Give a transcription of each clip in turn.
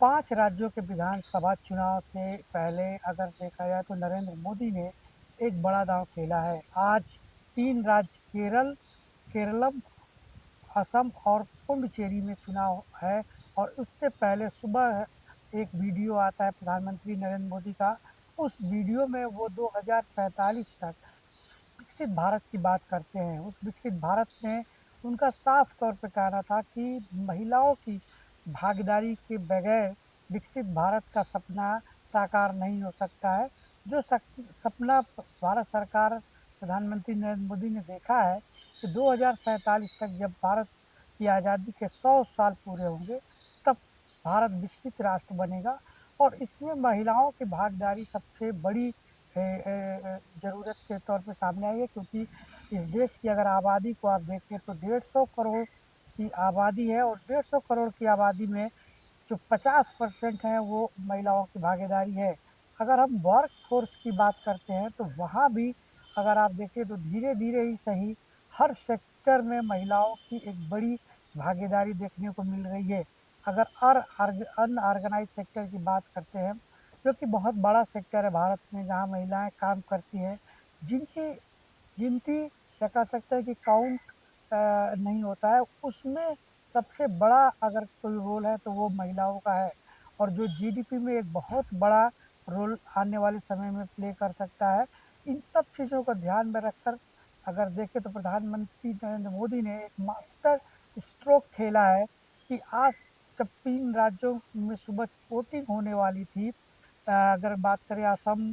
5 राज्यों के विधानसभा चुनाव से पहले अगर देखा जाए तो नरेंद्र मोदी ने एक बड़ा दांव खेला है। आज 3 राज्य केरलम, असम और पुडुचेरी में चुनाव है और उससे पहले सुबह एक वीडियो आता है प्रधानमंत्री नरेंद्र मोदी का। उस वीडियो में वो 2047 तक विकसित भारत की बात करते हैं। उस विकसित भारत में उनका साफ तौर पे कहना था कि महिलाओं की भागीदारी के बगैर विकसित भारत का सपना साकार नहीं हो सकता है। जो सपना भारत सरकार प्रधानमंत्री नरेंद्र मोदी ने देखा है कि 2047 तक जब भारत की आज़ादी के 100 साल पूरे होंगे, तब भारत विकसित राष्ट्र बनेगा और इसमें महिलाओं की भागीदारी सबसे बड़ी ज़रूरत के तौर पे सामने आई है, क्योंकि इस देश की अगर आबादी को आप देखें तो 150 करोड़ की आबादी है और 150 करोड़ की आबादी में जो 50% है वो महिलाओं की भागीदारी है। अगर हम वर्क फोर्स की बात करते हैं तो वहाँ भी अगर आप देखें तो धीरे-धीरे ही सही हर सेक्टर में महिलाओं की एक बड़ी भागीदारी देखने को मिल रही है। अगर अनऑर्गेनाइज़ सेक्टर की बात करते हैं, जो कि बहुत बड़ा सेक्टर है भारत में जहाँ महिलाएँ काम करती हैं, जिनकी गिनती या कह सकते हैं कि काउंट नहीं होता है, उसमें सबसे बड़ा अगर कोई रोल है तो वो महिलाओं का है और जो जीडीपी में एक बहुत बड़ा रोल आने वाले समय में प्ले कर सकता है। इन सब चीज़ों को ध्यान में रखकर अगर देखें तो प्रधानमंत्री नरेंद्र मोदी ने एक मास्टर स्ट्रोक खेला है कि आज जब 3 राज्यों में सुबह वोटिंग होने वाली थी, अगर बात करें असम,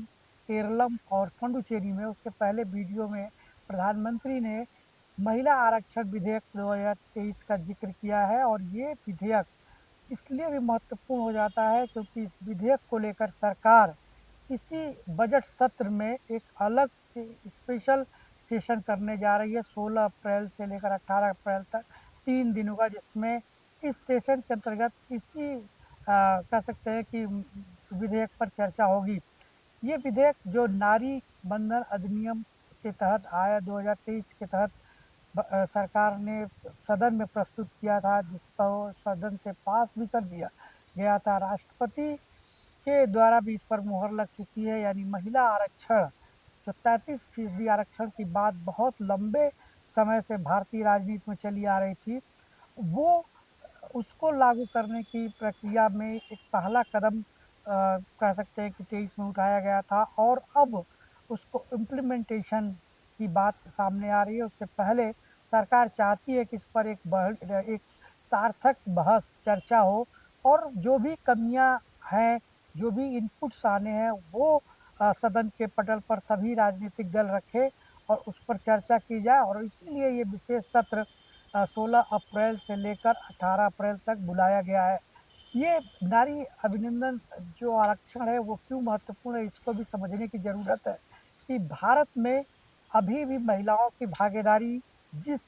केरलम और पुडुचेरी में, उससे पहले वीडियो में प्रधानमंत्री ने महिला आरक्षण विधेयक 2023 का जिक्र किया है और ये विधेयक इसलिए भी महत्वपूर्ण हो जाता है क्योंकि इस विधेयक को लेकर सरकार इसी बजट सत्र में एक अलग से स्पेशल सेशन करने जा रही है 16 अप्रैल से लेकर 18 अप्रैल तक 3 दिनों का, जिसमें इस सेशन के अंतर्गत इसी कह सकते हैं कि विधेयक पर चर्चा होगी। ये विधेयक जो नारी बंधन अधिनियम के तहत आया 2023 के तहत सरकार ने सदन में प्रस्तुत किया था, जिस पर सदन से पास भी कर दिया गया था। राष्ट्रपति के द्वारा भी इस पर मुहर लग चुकी है। यानी महिला आरक्षण, जो 33% आरक्षण की बात बहुत लंबे समय से भारतीय राजनीति में चली आ रही थी, वो उसको लागू करने की प्रक्रिया में एक पहला कदम कह सकते हैं कि 23 में उठाया गया था और अब उसको इम्प्लीमेंटेशन की बात सामने आ रही है। उससे पहले सरकार चाहती है कि इस पर एक सार्थक बहस चर्चा हो और जो भी कमियां हैं, जो भी इनपुट्स आने हैं, वो सदन के पटल पर सभी राजनीतिक दल रखें और उस पर चर्चा की जाए और इसीलिए ये विशेष सत्र 16 अप्रैल से लेकर 18 अप्रैल तक बुलाया गया है। ये नारी अभिनंदन जो आरक्षण है वो क्यों महत्वपूर्ण है, इसको भी समझने की ज़रूरत है कि भारत में अभी भी महिलाओं की भागीदारी जिस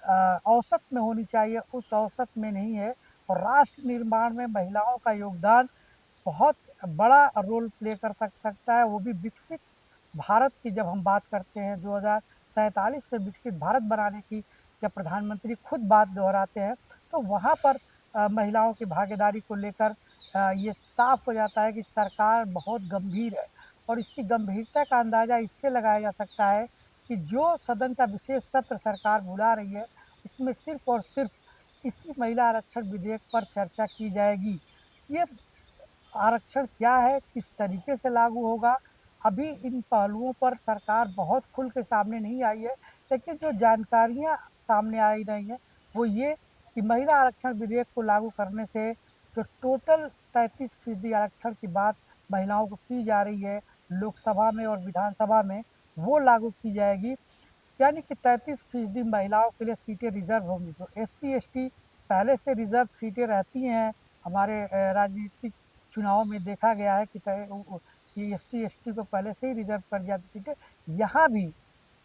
औसत में होनी चाहिए उस औसत में नहीं है और राष्ट्र निर्माण में महिलाओं का योगदान बहुत बड़ा रोल प्ले कर सकता है, वो भी विकसित भारत की जब हम बात करते हैं 2047 में विकसित भारत बनाने की, जब प्रधानमंत्री खुद बात दोहराते हैं तो वहाँ पर महिलाओं की भागीदारी को लेकर ये साफ हो जाता है कि सरकार बहुत गंभीर है और इसकी गंभीरता का अंदाज़ा इससे लगाया जा सकता है कि जो सदन का विशेष सत्र सरकार बुला रही है उसमें सिर्फ और सिर्फ इसी महिला आरक्षण विधेयक पर चर्चा की जाएगी। ये आरक्षण क्या है, किस तरीके से लागू होगा, अभी इन पहलुओं पर सरकार बहुत खुल के सामने नहीं आई है, लेकिन जो जानकारियाँ सामने आ रही हैं, वो ये कि महिला आरक्षण विधेयक को लागू करने से जो टोटल 33% आरक्षण की बात महिलाओं को की जा रही है, लोकसभा में और विधानसभा में, वो लागू की जाएगी। यानी कि 33% महिलाओं के लिए सीटें रिज़र्व होंगी। जो एससी-एसटी पहले से रिज़र्व सीटें रहती हैं, हमारे राजनीतिक चुनाव में देखा गया है कि ये एससी-एसटी को पहले से ही रिज़र्व कर जाती सीटें। यहाँ भी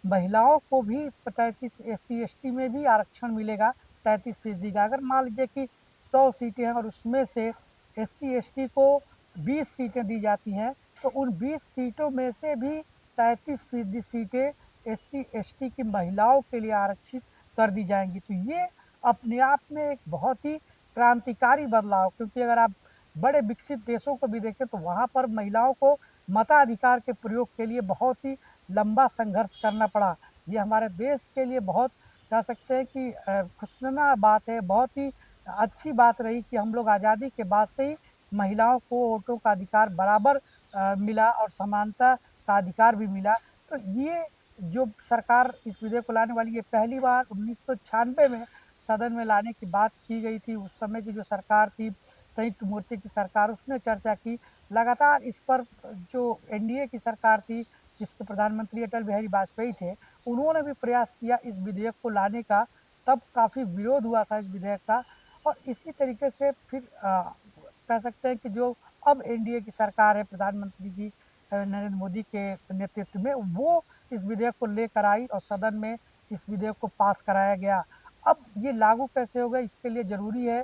महिलाओं को भी 33 एससी-एसटी में भी आरक्षण मिलेगा 33% का। अगर मान लीजिए कि 100 सीटें हैं और उसमें से एससी-एसटी को 20 सीटें दी जाती हैं, तो उन 20 सीटों में से भी 33% सीटें एससी-एसटी की महिलाओं के लिए आरक्षित कर दी जाएँगी। तो ये अपने आप में एक बहुत ही क्रांतिकारी बदलाव, क्योंकि अगर आप बड़े विकसित देशों को भी देखें तो वहाँ पर महिलाओं को मताधिकार के प्रयोग के लिए बहुत ही लंबा संघर्ष करना पड़ा। ये हमारे देश के लिए बहुत कह सकते हैं कि खुशनुमा बात है, बहुत ही अच्छी बात रही कि हम लोग आज़ादी के बाद से ही महिलाओं को वोटों का अधिकार बराबर मिला और समानता का अधिकार भी मिला। तो ये जो सरकार इस विधेयक को लाने वाली है, पहली बार 1996 में सदन में लाने की बात की गई थी। उस समय की जो सरकार थी, संयुक्त मोर्चे की सरकार, उसने चर्चा की। लगातार इस पर जो एनडीए की सरकार थी, जिसके प्रधानमंत्री अटल बिहारी वाजपेयी थे, उन्होंने भी प्रयास किया इस विधेयक को लाने का। तब काफ़ी विरोध हुआ था इस विधेयक का। और इसी तरीके से फिर कह सकते हैं कि जो अब एनडीए की सरकार है प्रधानमंत्री की नरेंद्र मोदी के नेतृत्व में, वो इस विधेयक को लेकर आई और सदन में इस विधेयक को पास कराया गया। अब ये लागू कैसे होगा, इसके लिए ज़रूरी है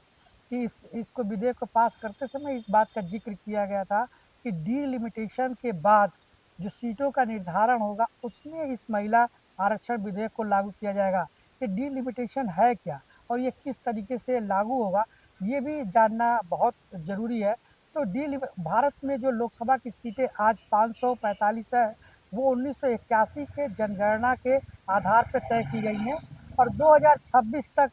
कि इसको विधेयक को पास करते समय इस बात का जिक्र किया गया था कि डीलिमिटेशन के बाद जो सीटों का निर्धारण होगा, उसमें इस महिला आरक्षण विधेयक को लागू किया जाएगा। ये डीलिमिटेशन है क्या और ये किस तरीके से लागू होगा, ये भी जानना बहुत ज़रूरी है। तो भारत में जो लोकसभा की सीटें आज 545 है, वो 1981 के जनगणना के आधार पर तय की गई हैं और 2026 तक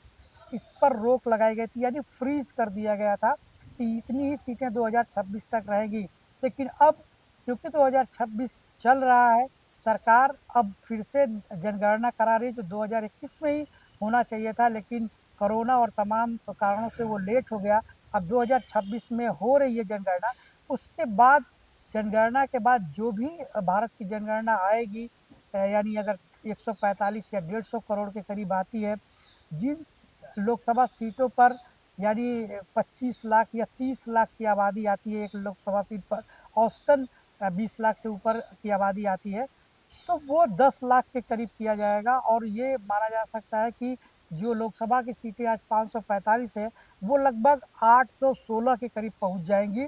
इस पर रोक लगाई गई थी, यानी फ्रीज कर दिया गया था कि इतनी ही सीटें 2026 तक रहेगी। लेकिन अब क्योंकि 2026 चल रहा है, सरकार अब फिर से जनगणना करा रही है, जो 2021 में ही होना चाहिए था, लेकिन कोरोना और तमाम कारणों से वो लेट हो गया। अब 2026 में हो रही है जनगणना। उसके बाद जनगणना के बाद जो भी भारत की जनगणना आएगी, यानी अगर 145 या 150 करोड़ के करीब आती है, जिन लोकसभा सीटों पर यानी 25 लाख या 30 लाख की आबादी आती है एक लोकसभा सीट पर, औसतन 20 लाख से ऊपर की आबादी आती है, तो वो 10 लाख के करीब किया जाएगा। और ये माना जा सकता है कि जो लोकसभा की सीटें आज 545 है, वो लगभग 816 के करीब पहुंच जाएंगी।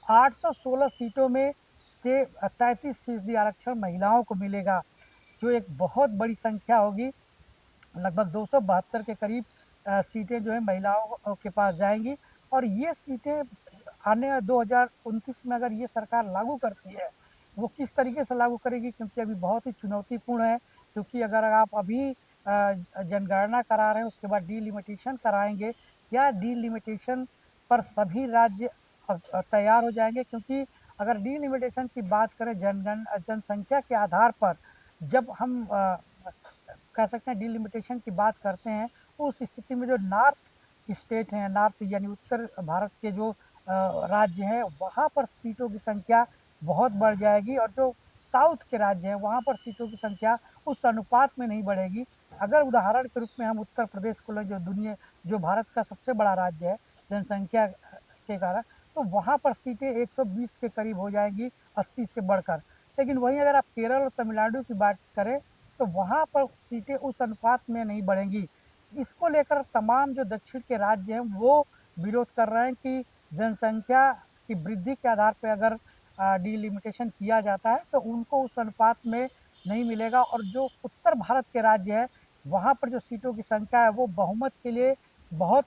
816 सीटों में से 33% आरक्षण महिलाओं को मिलेगा, जो एक बहुत बड़ी संख्या होगी। लगभग 272 के करीब सीटें जो है महिलाओं के पास जाएंगी। और ये सीटें आने 2029 में अगर ये सरकार लागू करती है, वो किस तरीके से लागू करेगी, क्योंकि अभी बहुत ही चुनौतीपूर्ण है। क्योंकि अगर आप अभी जनगणना करा रहे हैं, उसके बाद डीलिमिटेशन कराएंगे, क्या डीलिमिटेशन पर सभी राज्य तैयार हो जाएंगे? क्योंकि अगर डीलिमिटेशन की बात करें जनसंख्या के आधार पर, जब हम कह सकते हैं डिलिमिटेशन की बात करते हैं, उस स्थिति में जो नॉर्थ स्टेट हैं, नॉर्थ यानी उत्तर भारत के जो राज्य हैं, वहाँ पर सीटों की संख्या बहुत बढ़ जाएगी और जो साउथ के राज्य हैं, वहाँ पर सीटों की संख्या उस अनुपात में नहीं बढ़ेगी। अगर उदाहरण के रूप में हम उत्तर प्रदेश को लें, जो भारत का सबसे बड़ा राज्य है जनसंख्या के कारण, तो वहाँ पर सीटें 120 के करीब हो जाएंगी 80 से बढ़कर। लेकिन वहीं अगर आप केरल और तमिलनाडु की बात करें, तो वहाँ पर सीटें उस अनुपात में नहीं बढ़ेंगी। इसको लेकर तमाम जो दक्षिण के राज्य हैं, वो विरोध कर रहे हैं कि जनसंख्या की वृद्धि के आधार पर अगर डिलिमिटेशन किया जाता है, तो उनको उस अनुपात में नहीं मिलेगा। और जो उत्तर भारत के राज्य हैं, वहाँ पर जो सीटों की संख्या है, वो बहुमत के लिए बहुत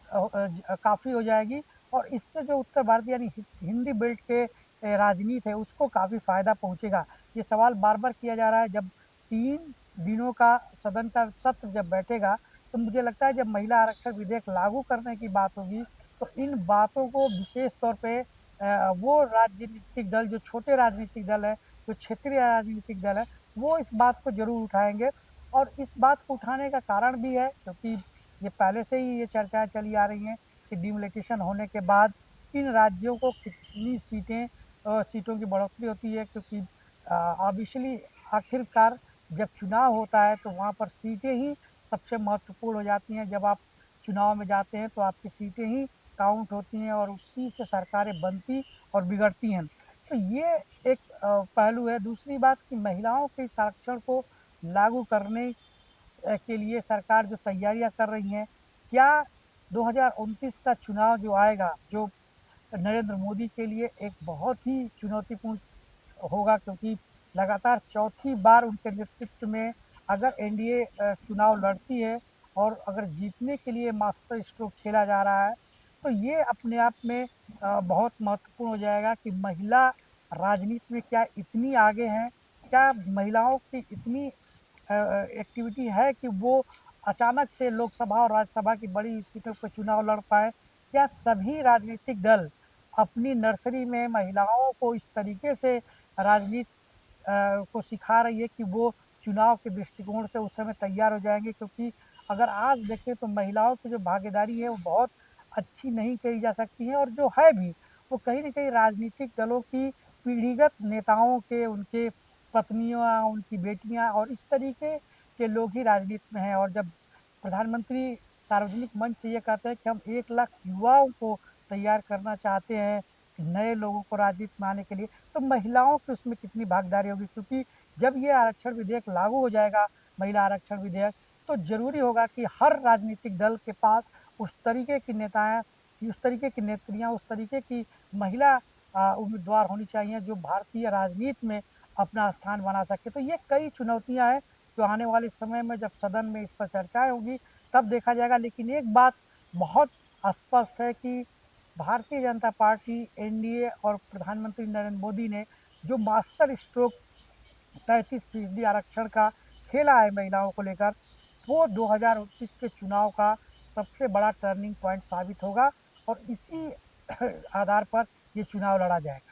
काफ़ी हो जाएगी। और इससे जो उत्तर भारत यानी हिंदी बेल्ट के राजनीति है, उसको काफ़ी फ़ायदा पहुँचेगा। ये सवाल बार बार किया जा रहा है। जब 3 दिनों का सदन का सत्र जब बैठेगा, तो मुझे लगता है जब महिला आरक्षण विधेयक लागू करने की बात होगी, तो इन बातों को विशेष तौर पे वो राजनीतिक दल, जो छोटे राजनीतिक दल है, जो क्षेत्रीय राजनीतिक दल है, वो इस बात को ज़रूर उठाएंगे। और इस बात को उठाने का कारण भी है, क्योंकि ये पहले से ही ये चर्चाएं चली आ रही हैं कि डिमोलिटेशन होने के बाद इन राज्यों को कितनी सीटों की बढ़ोतरी होती है। क्योंकि ऑब्वियसली आखिरकार जब चुनाव होता है, तो वहाँ पर सीटें ही सबसे महत्वपूर्ण हो जाती हैं। जब आप चुनाव में जाते हैं, तो आपकी सीटें ही काउंट होती हैं और उसी से सरकारें बनती और बिगड़ती हैं। तो ये एक पहलू है। दूसरी बात कि महिलाओं के इस आरक्षण को लागू करने के लिए सरकार जो तैयारियां कर रही हैं, क्या 2029 का चुनाव जो आएगा, जो नरेंद्र मोदी के लिए एक बहुत ही चुनौतीपूर्ण होगा, क्योंकि लगातार चौथी बार उनके नेतृत्व में अगर एनडीए चुनाव लड़ती है और अगर जीतने के लिए मास्टर स्ट्रोक खेला जा रहा है, तो ये अपने आप में बहुत महत्वपूर्ण हो जाएगा कि महिला राजनीति में क्या इतनी आगे हैं, क्या महिलाओं की इतनी एक्टिविटी है कि वो अचानक से लोकसभा और राज्यसभा की बड़ी सीटों पर चुनाव लड़ पाए। क्या सभी राजनीतिक दल अपनी नर्सरी में महिलाओं को इस तरीके से राजनीति को सिखा रही है कि वो चुनाव के दृष्टिकोण से उस समय तैयार हो जाएंगे, क्योंकि अगर आज देखें तो महिलाओं की जो भागीदारी है वो बहुत अच्छी नहीं कही जा सकती है, और जो है भी वो कहीं ना कहीं राजनीतिक दलों की पीढ़ीगत नेताओं के, उनके पत्नियां, उनकी बेटियां और इस तरीके के लोग ही राजनीति में हैं। और जब प्रधानमंत्री सार्वजनिक मंच से ये कहते हैं कि हम 1 लाख युवाओं को तैयार करना चाहते हैं नए लोगों को राजनीति में आने के लिए, तो महिलाओं की उसमें कितनी भागीदारी होगी, क्योंकि जब ये आरक्षण विधेयक लागू हो जाएगा, महिला आरक्षण विधेयक, तो ज़रूरी होगा कि हर राजनीतिक दल के पास उस तरीके की नेताएं, उस तरीके की नेत्रियां, उस तरीके की महिला उम्मीदवार होनी चाहिए जो भारतीय राजनीति में अपना स्थान बना सके। तो ये कई चुनौतियां हैं जो आने वाले समय में जब सदन में इस पर चर्चाएं होंगी तब देखा जाएगा। लेकिन एक बात बहुत स्पष्ट है कि भारतीय जनता पार्टी, एनडीए और प्रधानमंत्री नरेंद्र मोदी ने जो मास्टर स्ट्रोक 33% आरक्षण का खेला है महिलाओं को लेकर, वो 2029 के चुनाव का सबसे बड़ा टर्निंग पॉइंट साबित होगा और इसी आधार पर ये चुनाव लड़ा जाएगा।